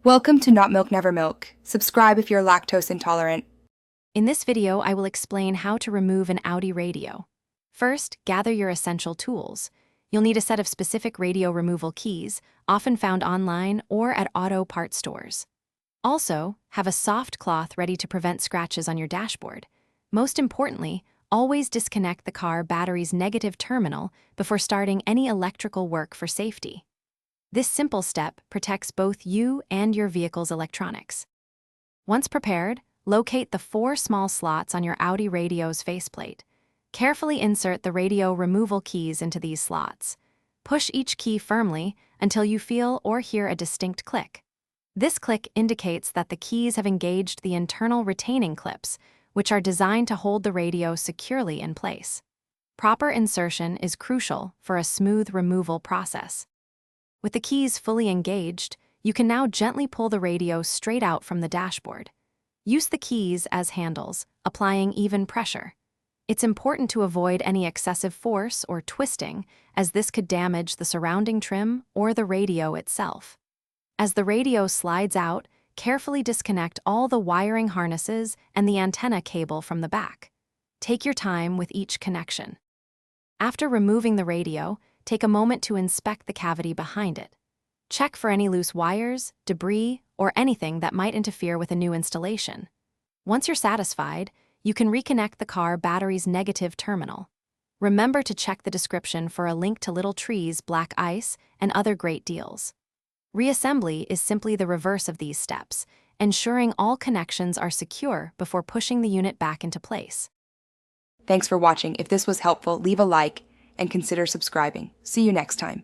Welcome to Not Milk Never Milk. Subscribe if you're lactose intolerant. In this video, I will explain how to remove an Audi radio. First, gather your essential tools. You'll need a set of specific radio removal keys, often found online or at auto parts stores. Also, have a soft cloth ready to prevent scratches on your dashboard. Most importantly, always disconnect the car battery's negative terminal before starting any electrical work for safety. This simple step protects both you and your vehicle's electronics. Once prepared, locate the 4 small slots on your Audi radio's faceplate. Carefully insert the radio removal keys into these slots. Push each key firmly until you feel or hear a distinct click. This click indicates that the keys have engaged the internal retaining clips, which are designed to hold the radio securely in place. Proper insertion is crucial for a smooth removal process. With the keys fully engaged, you can now gently pull the radio straight out from the dashboard. Use the keys as handles, applying even pressure. It's important to avoid any excessive force or twisting, as this could damage the surrounding trim or the radio itself. As the radio slides out, carefully disconnect all the wiring harnesses and the antenna cable from the back. Take your time with each connection. After removing the radio, take a moment to inspect the cavity behind it. Check for any loose wires, debris, or anything that might interfere with a new installation. Once you're satisfied, you can reconnect the car battery's negative terminal. Remember to check the description for a link to Little Tree's black ice and other great deals. Reassembly is simply the reverse of these steps, ensuring all connections are secure before pushing the unit back into place. Thanks for watching. If this was helpful, leave a like and consider subscribing. See you next time.